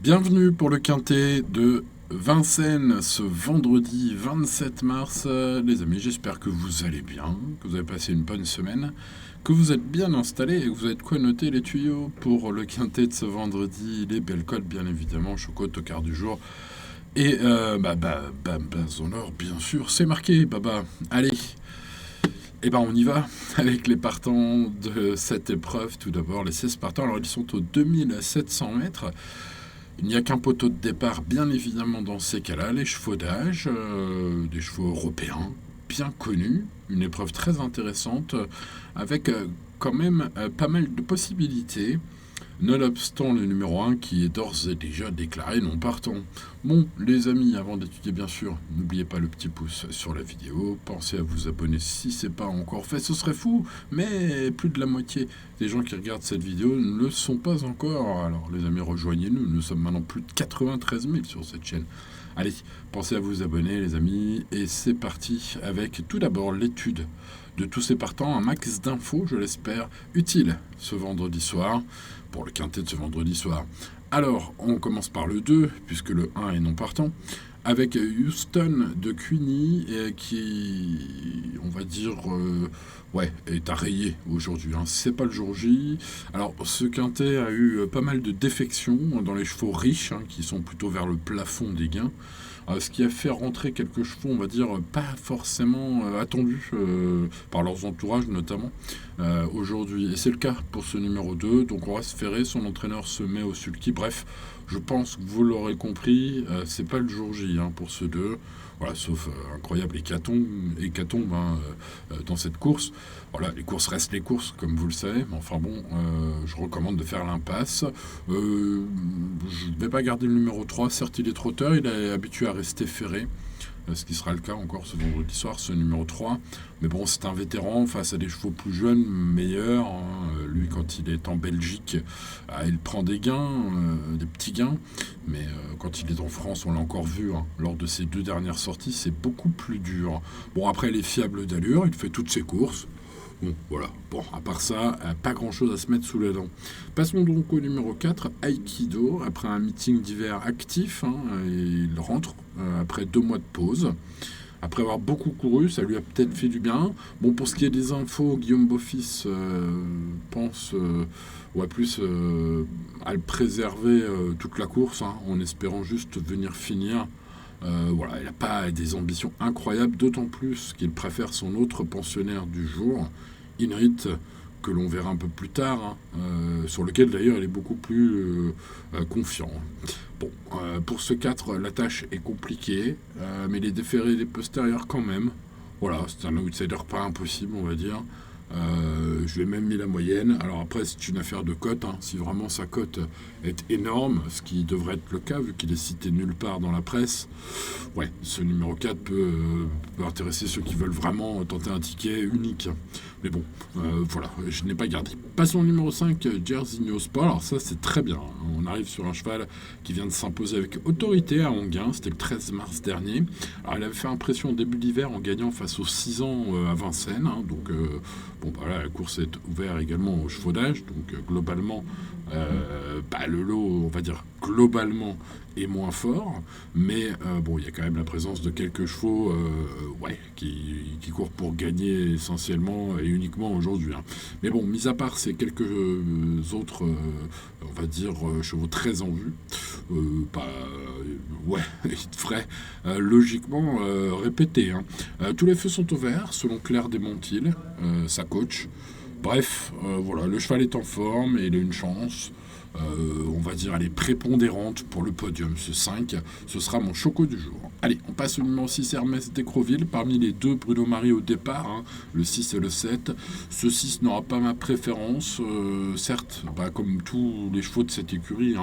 Bienvenue pour le quintet de Vincennes ce vendredi 27 mars. Les amis, j'espère que vous allez bien, que vous avez passé une bonne semaine, que vous êtes bien installés et que vous avez de quoi noter les tuyaux pour le quintet de ce vendredi. Les belles cotes, bien évidemment, Choco, Tocard du jour. Et Zonor, bien sûr, c'est marqué, Baba. Allez, eh ben on y va avec les partants de cette épreuve. Tout d'abord, les 16 partants. Alors, ils sont aux 2700 mètres. Il n'y a qu'un poteau de départ, bien évidemment, dans ces cas-là. Les chevaux d'âge, des chevaux européens, bien connus. Une épreuve très intéressante, avec quand même pas mal de possibilités. Nonobstant le numéro 1 qui est d'ores et déjà déclaré non partant. Bon, les amis, avant d'étudier bien sûr, n'oubliez pas le petit pouce sur la vidéo. Pensez à vous abonner si ce n'est pas encore fait, ce serait fou. Mais plus de la moitié des gens qui regardent cette vidéo ne le sont pas encore. Alors les amis, rejoignez-nous. Nous sommes maintenant plus de 93 000 sur cette chaîne. Allez, pensez à vous abonner les amis. Et c'est parti avec tout d'abord l'étude de tous ces partants. Un max d'infos, je l'espère, utile ce vendredi soir. Pour le quintet de ce vendredi soir. Alors, on commence par le 2, puisque le 1 est non partant, avec Houston de Queenie, qui, on va dire, est à rayer aujourd'hui. C'est pas le jour J. Alors, ce quintet a eu pas mal de défections dans les chevaux riches, qui sont plutôt vers le plafond des gains. Ce qui a fait rentrer quelques chevaux, on va dire, pas forcément attendus par leurs entourages notamment aujourd'hui. Et c'est le cas pour ce numéro 2, donc on reste ferré, son entraîneur se met au sulky. Bref, je pense que vous l'aurez compris, c'est pas le jour J pour ce 2. Voilà, sauf incroyable hécatombe dans cette course. Voilà, les courses restent les courses, comme vous le savez. Mais enfin bon, je recommande de faire l'impasse. Je ne vais pas garder le numéro 3. Certes, il est trotteur, il est habitué à rester ferré. Ce qui sera le cas encore ce vendredi soir, ce numéro 3. Mais bon, c'est un vétéran face à des chevaux plus jeunes, meilleurs. Lui, quand il est en Belgique, il prend des gains, des petits gains. Mais quand il est en France, on l'a encore vu, lors de ses 2 dernières sorties, c'est beaucoup plus dur. Bon, après, il est fiable d'allure, il fait toutes ses courses. Bon, voilà. Bon, à part ça, pas grand-chose à se mettre sous la dent. Passons donc au numéro 4, Aikido. Après un meeting d'hiver actif, il rentre après 2 mois de pause. Après avoir beaucoup couru, ça lui a peut-être fait du bien. Bon, pour ce qui est des infos, Guillaume Beaufils pense plus à le préserver toute la course, en espérant juste venir finir. Voilà, il n'a pas des ambitions incroyables, d'autant plus qu'il préfère son autre pensionnaire du jour, Inrit, que l'on verra un peu plus tard, sur lequel d'ailleurs il est beaucoup plus confiant. Bon, pour ce 4, la tâche est compliquée, mais il est déféré des postérieurs quand même. Voilà, c'est un outsider pas impossible, on va dire. Je lui ai même mis la moyenne. Alors après, c'est une affaire de cote. Si vraiment sa cote est énorme, ce qui devrait être le cas vu qu'il est cité nulle part dans la presse, ce numéro 4 peut intéresser ceux qui veulent vraiment tenter un ticket unique. Mais bon, voilà, je n'ai pas gardé. Passons au numéro 5, Jersey New Sport. Alors ça, c'est très bien. On arrive sur un cheval qui vient de s'imposer avec autorité à Anguin. C'était le 13 mars dernier. Alors il avait fait impression au début d'hiver en gagnant face aux 6 ans à Vincennes. Donc la course est ouverte également aux chevaux d'âge. Donc globalement, le lot, on va dire globalement, est moins fort. Mais il y a quand même la présence de quelques chevaux qui courent pour gagner essentiellement et uniquement aujourd'hui. Mais bon, mis à part ces quelques autres, on va dire, chevaux très en vue, il devrait logiquement répéter. Tous les feux sont ouverts, selon Claire Desmontil, sa coach. Bref, le cheval est en forme et il a une chance. On va dire, elle est prépondérante pour le podium. Ce 5, ce sera mon choco du jour. Allez, on passe au numéro 6, Hermès d'Écroville. Parmi les 2, Bruno Marie au départ, le 6 et le 7. Ce 6 n'aura pas ma préférence. Certes, comme tous les chevaux de cette écurie,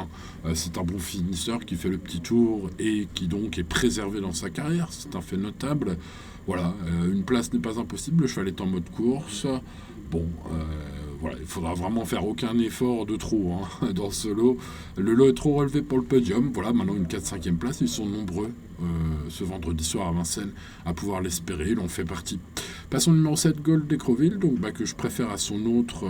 c'est un bon finisseur qui fait le petit tour et qui donc est préservé dans sa carrière. C'est un fait notable. Voilà, une place n'est pas impossible. Le cheval est en mode course. Bon, il faudra vraiment faire aucun effort de trop dans ce lot. Le lot est trop relevé pour le podium. Voilà, maintenant une 4-5e place, ils sont nombreux ce vendredi soir à Vincennes à pouvoir l'espérer. Il en fait partie. Passons au numéro 7, Gold d'Écreville, donc que je préfère à son autre,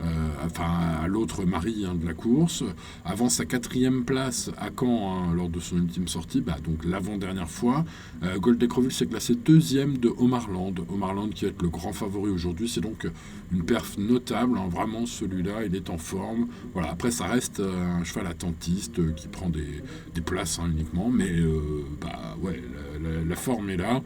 à l'autre mari de la course. Avant sa 4e place à Caen lors de son ultime sortie, donc l'avant-dernière fois. Gold d'Écreville s'est classé 2e de Omarland. Omarland qui va être le grand favori aujourd'hui. C'est donc une perf notable. Vraiment, celui-là, il est en forme. Voilà. Après, ça reste un cheval attentiste qui prend des places uniquement. Mais la forme est là.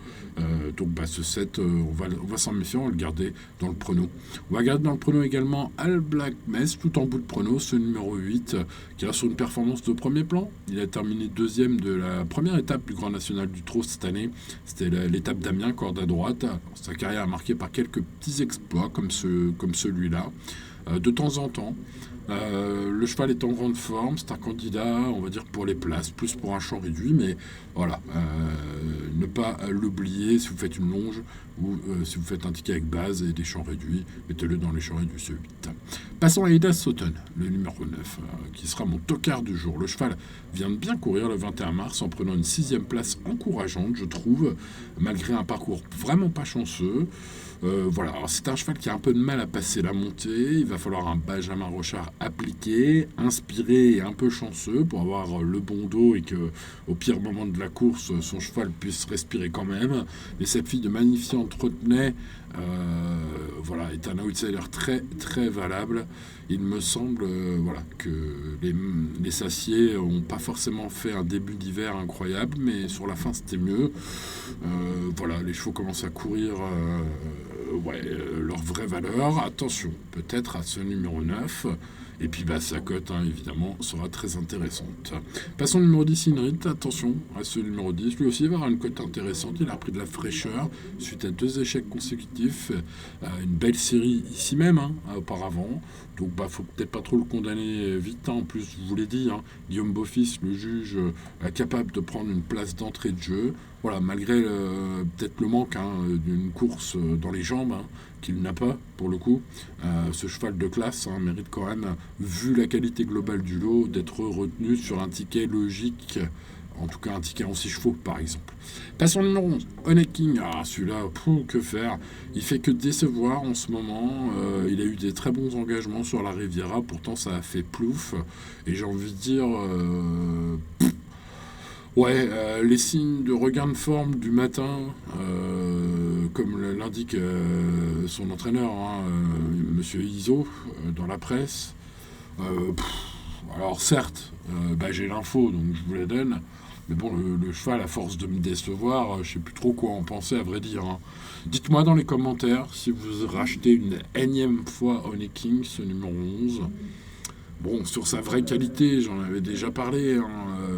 Donc ce 7, on va s'en méfier, on va le garder dans le prono. On va garder dans le prono également Al Black Mess, tout en bout de prono, ce numéro 8, qui a sur une performance de premier plan. Il a terminé 2e de la première étape du Grand National du Trot cette année. C'était l'étape d'Amiens, corde à droite. Alors, sa carrière est marquée par quelques petits exploits comme celui-là. De temps en temps. Le cheval est en grande forme, c'est un candidat, on va dire, pour les places, plus pour un champ réduit, mais voilà, ne pas l'oublier si vous faites une longe ou si vous faites un ticket avec base et des champs réduits, mettez-le dans les champs réduits, ce 8. Passons à Ida Sauton, le numéro 9, qui sera mon tocard du jour. Le cheval vient de bien courir le 21 mars en prenant une 6e place encourageante, je trouve, malgré un parcours vraiment pas chanceux. Voilà, alors c'est un cheval qui a un peu de mal à passer la montée. Il va falloir un Benjamin Rochard appliqué, inspiré et un peu chanceux pour avoir le bon dos et que, au pire moment de la course, son cheval puisse respirer quand même. Mais cette fille de Magnifiant Trottenay, est un outsider très très valable. Il me semble que les Sassiers n'ont pas forcément fait un début d'hiver incroyable, mais sur la fin c'était mieux. Les chevaux commencent à courir leur vraie valeur. Attention, peut-être à ce numéro 9. Et puis sa cote, évidemment, sera très intéressante. Passons au numéro 10, Inrit. Attention à ce numéro 10. Lui aussi va avoir une cote intéressante. Il a repris de la fraîcheur suite à 2 échecs consécutifs. Une belle série ici même, auparavant. Donc, faut peut-être pas trop le condamner vite. En plus, je vous l'ai dit, Guillaume Beaufils, le juge, capable de prendre une place d'entrée de jeu. Voilà, malgré peut-être le manque d'une course dans les jambes, qu'il n'a pas, pour le coup. Ce cheval de classe mérite quand même, vu la qualité globale du lot, d'être retenu sur un ticket logique, en tout cas un ticket en 6 chevaux, par exemple. Passons au numéro 11, Honey King. Celui-là, que faire? Il fait que décevoir en ce moment. Il a eu des très bons engagements sur la Riviera, pourtant ça a fait plouf. Et j'ai envie de dire... les signes de regain de forme du matin, comme l'indique son entraîneur, Monsieur Iso, dans la presse. Alors certes, j'ai l'info, donc je vous la donne. Mais bon, le cheval, à force de me décevoir, je sais plus trop quoi en penser, à vrai dire. Dites-moi dans les commentaires si vous rachetez une énième fois Honey King, ce numéro 11. Bon, sur sa vraie qualité, j'en avais déjà parlé.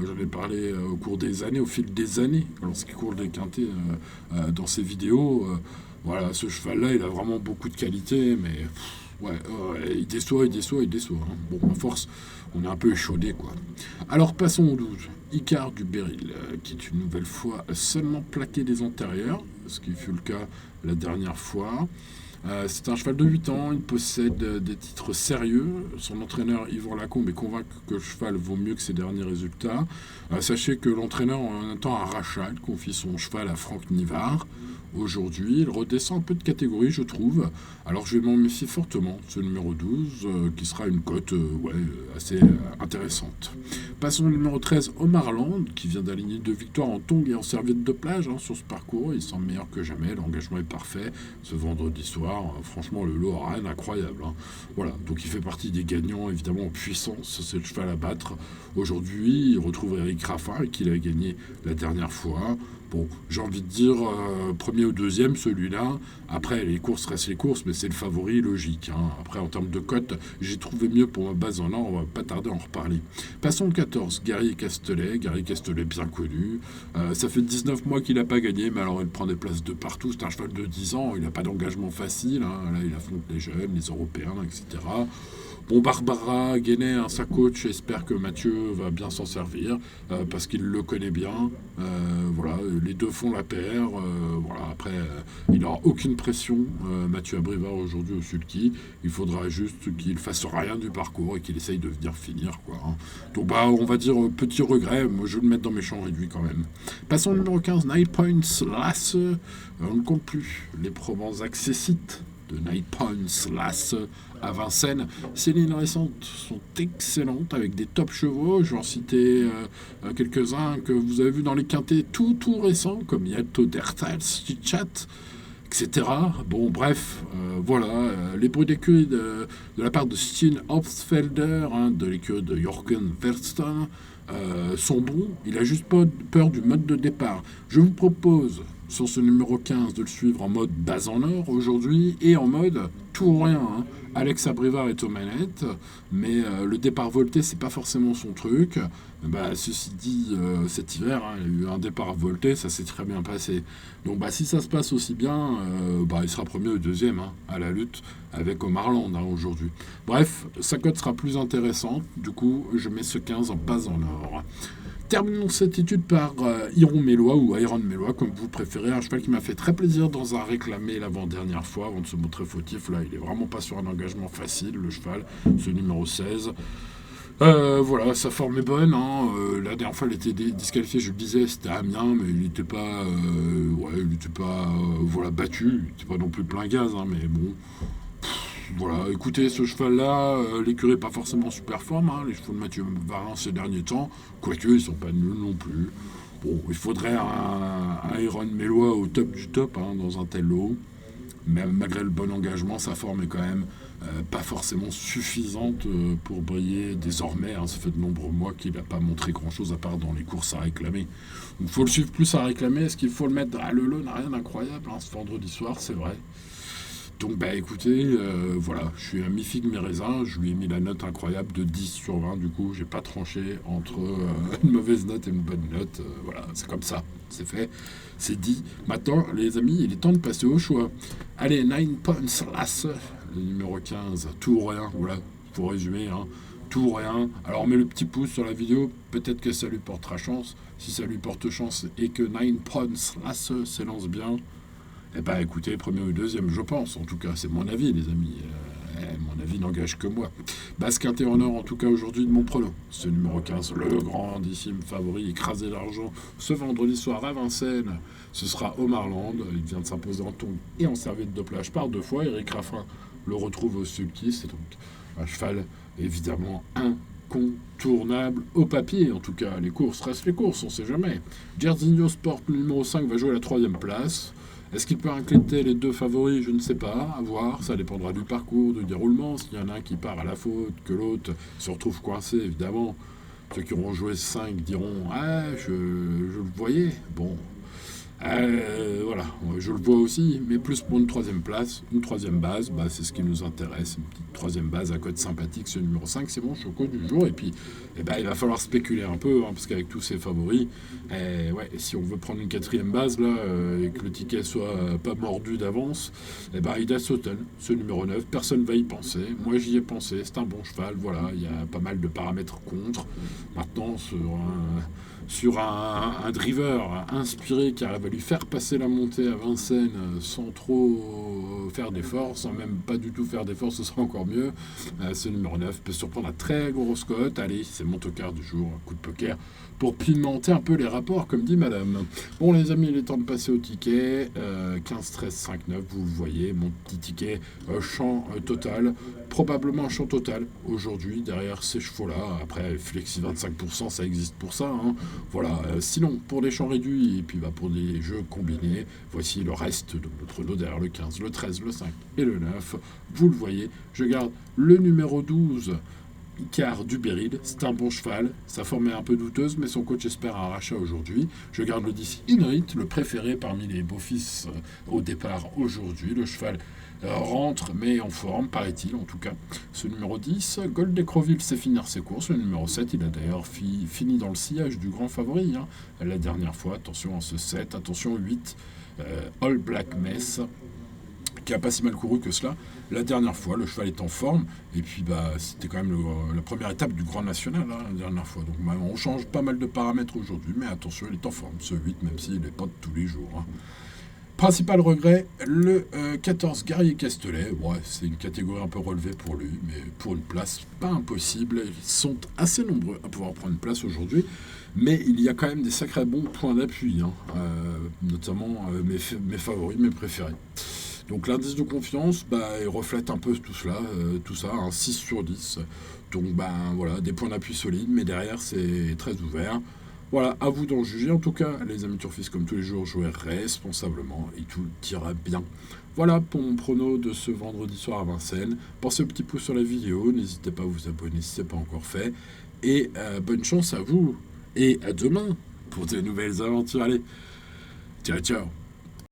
J'en ai parlé au cours des années, au fil des années, lorsqu'il court des quintés dans ses vidéos. Ce cheval-là, il a vraiment beaucoup de qualité, mais il déçoit. Bon, à force, on est un peu échaudé, quoi. Alors, passons au 12. Icar du Beryl, qui est une nouvelle fois seulement plaqué des antérieurs, ce qui fut le cas la dernière fois. C'est un cheval de 8 ans, il possède des titres sérieux. Son entraîneur Yvan Lacombe est convaincu que le cheval vaut mieux que ses derniers résultats. Sachez que l'entraîneur en un temps un rachat, il confie son cheval à Franck Nivard. Aujourd'hui, il redescend un peu de catégorie, je trouve. Alors je vais m'en méfier fortement, ce numéro 12, qui sera une cote assez intéressante. Passons au numéro 13, Omarland, qui vient d'aligner 2 victoires en tongs et en serviette de plage sur ce parcours. Il semble meilleur que jamais, l'engagement est parfait. Ce vendredi soir, franchement, le lot aura rien incroyable. Voilà, donc il fait partie des gagnants, évidemment, en puissance. C'est le cheval à battre. Aujourd'hui, il retrouve Eric Raffin, qu'il a gagné la dernière fois. Bon, j'ai envie de dire premier ou deuxième, celui-là. Après, les courses restent les courses, mais c'est le favori logique. Après, en termes de cote, j'ai trouvé mieux pour ma base en or. On va pas tarder à en reparler. Passons au 14, Guerrier Castelet. Guerrier Castelet, bien connu. Ça fait 19 mois qu'il n'a pas gagné, mais alors il prend des places de partout. C'est un cheval de 10 ans. Il n'a pas d'engagement facile. Là, il affronte les jeunes, les Européens, etc. Bon, Barbara Guénet, hein, sa coach, espère que Mathieu va bien s'en servir parce qu'il le connaît bien. Voilà, les deux font la paire. Voilà, après, il n'aura aucune pression, Mathieu Abrivard, aujourd'hui au sulky. Il faudra juste qu'il fasse rien du parcours et qu'il essaye de venir finir, quoi. Hein. Donc, bah, on va dire petit regret. Moi, je vais le mettre dans mes champs réduits quand même. Passons au numéro 15, 9 Points Lasse. On ne compte plus les Provence accessites de 9 Points Lasse à Vincennes. Ces lignes récentes sont excellentes avec des top chevaux. Je vais en citer quelques-uns que vous avez vus dans les quintés tout récents, comme Yato Dertal, Chichat, etc. Bon, bref, voilà, les bruits d'écurie de la part de Steen Hoffelder, hein, de l'écurie de Jürgen Versten, sont bons. Il a juste pas peur du mode de départ. Je vous propose, sur ce numéro 15, de le suivre en mode base en or aujourd'hui et en mode tout ou rien. Hein. Alex Abrivard est aux manettes, mais le départ volté, c'est pas forcément son truc. Bah, ceci dit, cet hiver, hein, il y a eu un départ volté, ça s'est très bien passé. Donc bah, si ça se passe aussi bien, bah, il sera premier ou deuxième hein, à la lutte avec Omar Land hein, aujourd'hui. Bref, sa cote sera plus intéressante. Du coup, je mets ce 15 en base en or. Terminons cette étude par Iron Mélois ou Iron Mélois, comme vous préférez. Un cheval qui m'a fait très plaisir dans un réclamé l'avant-dernière fois, avant de se montrer fautif. Là, il est vraiment pas sur un engagement facile, le cheval, ce numéro 16. Voilà, sa forme est bonne. Hein. La dernière fois, il était disqualifié, je le disais, c'était à Amiens, mais il n'était pas, voilà, battu. Il n'était pas non plus plein gaz, hein, mais bon. Voilà, écoutez, ce cheval-là, l'écurie n'est pas forcément super forme, hein, les chevaux de Mathieu Varin ces derniers temps, quoique ils sont pas nuls non plus. Bon, il faudrait un Iron Mélois au top du top hein, dans un tel lot. Même malgré le bon engagement, sa forme est quand même pas forcément suffisante pour briller désormais. Hein, ça fait de nombreux mois qu'il n'a pas montré grand-chose à part dans les courses à réclamer. Il faut le suivre plus à réclamer. Est-ce qu'il faut le mettre à le lot n'a rien d'incroyable hein, ce vendredi soir, c'est vrai. Donc bah écoutez, voilà, je suis à mi-figue mi-raisin, je lui ai mis la note incroyable de 10 sur 20, du coup j'ai pas tranché entre une mauvaise note et une bonne note, voilà, c'est comme ça, c'est fait, c'est dit. Maintenant les amis, il est temps de passer au choix. Allez, 9 Points Lasse, le numéro 15, tout ou rien, voilà, pour résumer, hein, tout ou rien. Alors on met le petit pouce sur la vidéo, peut-être que ça lui portera chance, si ça lui porte chance et que 9 Points Lasse s'élance bien, eh bien, écoutez, premier ou deuxième, je pense. En tout cas, c'est mon avis, les amis. Mon avis n'engage que moi. Basse quinté en or, en tout cas, aujourd'hui, de mon pronom. Ce numéro 15, le grandissime favori, écrasé d'argent, ce vendredi soir à Vincennes. Ce sera Omar Land. Il vient de s'imposer en tongue et en serviette de plage par 2 fois. Eric Raffin le retrouve au sulky. C'est donc un cheval, évidemment, incontournable au papier. En tout cas, les courses restent les courses, on ne sait jamais. Jairzinho Sport, le numéro 5, va jouer à la 3e place. Est-ce qu'il peut incléter les 2 favoris? Je ne sais pas. À voir. Ça dépendra du parcours, du déroulement. S'il y en a un qui part à la faute, que l'autre se retrouve coincé, évidemment. Ceux qui auront joué 5 diront ah, je le voyais. Bon. Voilà, je le vois aussi, mais plus pour une 3e place, une 3e base, bah, c'est ce qui nous intéresse, une petite 3e base à code sympathique, ce numéro 5, c'est mon choco du jour, et puis il va falloir spéculer un peu, hein, parce qu'avec tous ces favoris, si on veut prendre une 4e base, là, et que le ticket soit pas mordu d'avance, Ida Sotten, ce numéro 9, personne va y penser, moi j'y ai pensé, c'est un bon cheval, voilà, il y a pas mal de paramètres contre, maintenant sur un driver inspiré qui arrive à lui faire passer la montée à Vincennes sans trop faire d'efforts, sans même pas du tout faire d'efforts, ce sera encore mieux. Ce numéro 9 peut surprendre à très grosse cote. Allez, c'est mon tocard du jour, un coup de poker pour pimenter un peu les rapports, comme dit madame. Bon les amis, il est temps de passer au ticket. 15, 13, 5, 9, vous le voyez, mon petit ticket champ total. Probablement un champ total aujourd'hui derrière ces chevaux-là. Après, Flexi 25%, ça existe pour ça. Hein. Voilà. Sinon, pour des champs réduits et puis pour des jeux combinés, voici le reste de notre lot derrière le 15, le 13, le 5 et le 9. Vous le voyez, je garde le numéro 12. Icar du Béril, c'est un bon cheval, sa forme est un peu douteuse, mais son coach espère un rachat aujourd'hui. Je garde le 10 Inrit, le préféré parmi les beaux-fils au départ aujourd'hui. Le cheval rentre, mais en forme, paraît-il en tout cas. Ce numéro 10, Gold d'Ecroville sait finir ses courses. Le numéro 7, il a d'ailleurs fini dans le sillage du grand favori hein, la dernière fois. Attention à ce 7, attention 8, All Black Mess, qui a pas si mal couru que cela la dernière fois. Le cheval est en forme, et puis bah, c'était quand même la première étape du Grand National hein, la dernière fois. Donc bah, on change pas mal de paramètres aujourd'hui, mais attention, il est en forme, ce 8, même s'il n'est pas de tous les jours. Hein. Principal regret, le 14 Guerrier Castelet. Ouais, c'est une catégorie un peu relevée pour lui, mais pour une place, pas impossible. Ils sont assez nombreux à pouvoir prendre une place aujourd'hui, mais il y a quand même des sacrés bons points d'appui, hein, notamment mes favoris, mes préférés. Donc l'indice de confiance, bah, il reflète un peu tout cela, tout ça, un 6 sur 10. Donc ben voilà, des points d'appui solides, mais derrière c'est très ouvert. Voilà, à vous d'en juger. En tout cas, les amis turfistes, comme tous les jours, jouez responsablement et tout ira bien. Voilà pour mon prono de ce vendredi soir à Vincennes. Pensez au petit pouce sur la vidéo, n'hésitez pas à vous abonner si ce n'est pas encore fait. Et bonne chance à vous. Et à demain pour de nouvelles aventures. Allez, ciao ciao.